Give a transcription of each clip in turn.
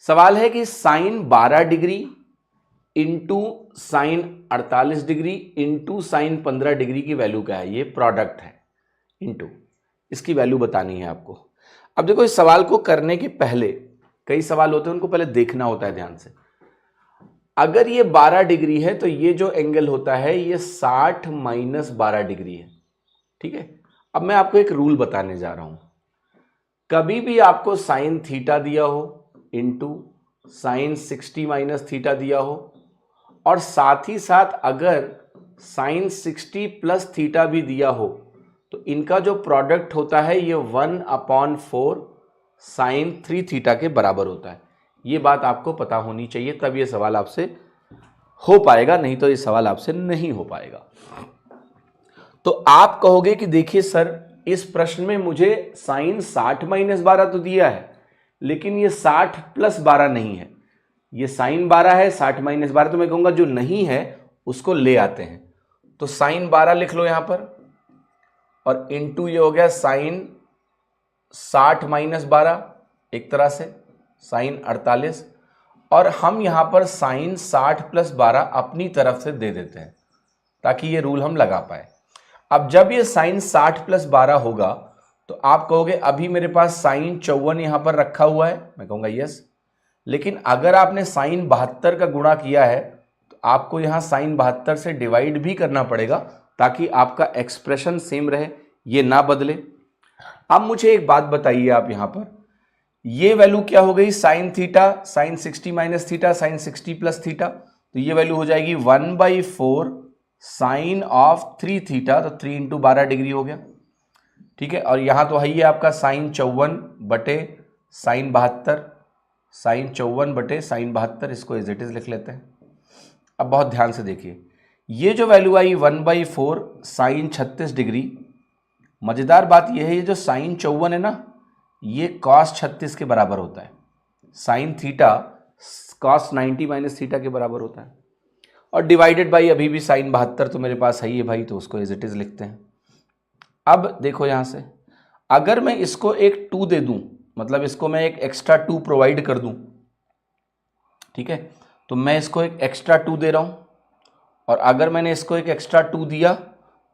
सवाल है कि sine 12 degree into sine 48 degree into sine 15 degree की वैल्यू क्या है। ये प्रोडक्ट है इंटू, इसकी वैल्यू बतानी है आपको। अब देखो इस सवाल को करने के पहले कई सवाल होते हैं, उनको पहले देखना होता है ध्यान से। अगर ये 12 डिग्री है तो ये जो एंगल होता है ये 60 माइनस 12 डिग्री है। ठीक है, अब मैं आपको एक रूल बताने जा रहा हूं। कभी भी आपको साइन थीटा दिया हो इंटू साइन 60 माइनस थीटा दिया हो, और साथ ही साथ अगर साइन 60 प्लस थीटा भी दिया हो, तो इनका जो प्रोडक्ट होता है ये 1/4 साइन 3 थीटा के बराबर होता है। ये बात आपको पता होनी चाहिए, तब ये सवाल आपसे हो पाएगा, नहीं तो ये सवाल आपसे नहीं हो पाएगा। तो आप कहोगे कि देखिए सर, इस प्रश्न में मुझे साइन 60 माइनस 12 तो दिया है, लेकिन ये 60 प्लस 12 नहीं है। ये साइन 12 है, 60 माइनस 12, तो मैं कहूंगा जो नहीं है उसको ले आते हैं। तो साइन 12 लिख लो यहां पर, और इंटू ये हो गया साइन 60 माइनस 12, एक तरह से साइन 48, और हम यहां पर साइन 60 प्लस 12 अपनी तरफ से दे देते हैं ताकि ये रूल हम लगा पाए। अब जब ये साइन 60 प्लस 12 होगा तो आप कहोगे अभी मेरे पास साइन 54 यहां पर रखा हुआ है, मैं कहूंगा यस। लेकिन अगर आपने साइन 72 का गुणा किया है तो आपको यहां साइन 72 से डिवाइड भी करना पड़ेगा ताकि आपका एक्सप्रेशन सेम रहे, ये ना बदले। अब मुझे एक बात बताइए आप यहां पर, ये वैल्यू क्या हो गई, sine theta, sine 60 minus theta, sine 60 plus theta, तो ये वैल्यू हो जाएगी 1/4 साइन ऑफ 3 थीटा, तो 3 इंटू 12 डिग्री हो गया। ठीक है, और यहां तो है ही आपका साइन 54 बटे साइन 72, साइन 54 बटे साइन 72, इसको एज इट इज लिख लेते हैं। अब बहुत ध्यान से देखिए, ये जो वैल्यू आई 1/4 साइन 36 डिग्री, मजेदार बात यह है ये जो साइन 54 है ना, ये कॉस 36 के बराबर होता है। Sine theta cos 90 minus theta के बराबर होता है, और डिवाइडेड बाई अभी भी साइन 72 तो मेरे पास है ही है भाई, तो उसको एज इट इज लिखते हैं। अब देखो यहां से, अगर मैं इसको एक 2 दे दूं, मतलब इसको मैं एक एक्स्ट्रा 2 प्रोवाइड कर दूं, ठीक है, तो मैं इसको एक एक्स्ट्रा 2 दे रहा हूं, और अगर मैंने इसको एक एक्स्ट्रा 2 दिया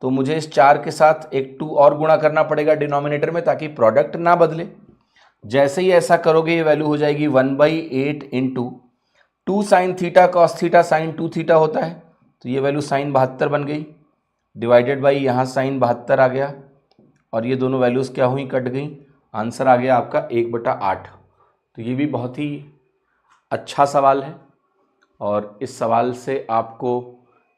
तो मुझे इस 4 के साथ एक 2 और गुणा करना पड़ेगा डिनोमिनेटर में ताकि प्रोडक्ट ना बदले। जैसे ही ऐसा करोगे ये वैल्यू हो जाएगी 1/8 into 2 sine theta cos theta sine 2 theta होता है, तो ये वैल्यू साइन 72 बन गई, डिवाइडेड बाई यहाँ साइन 72 आ गया, और ये दोनों वैल्यूज़ क्या हुई, कट गई। आंसर आ गया आपका 1/8। तो ये भी बहुत ही अच्छा सवाल है, और इस सवाल से आपको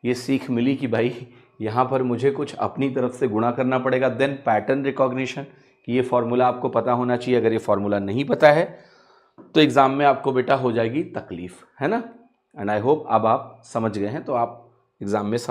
ये सीख मिली कि भाई यहाँ पर मुझे कुछ अपनी तरफ से गुणा करना पड़ेगा। देन पैटर्न रिकॉग्निशन, कि ये फॉर्मूला आपको पता होना चाहिए। अगर ये फॉर्मूला नहीं पता है तो एग्ज़ाम में आपको बेटा हो जाएगी तकलीफ, है ना। एंड आई होप अब आप समझ गए हैं, तो आप एग्ज़ाम में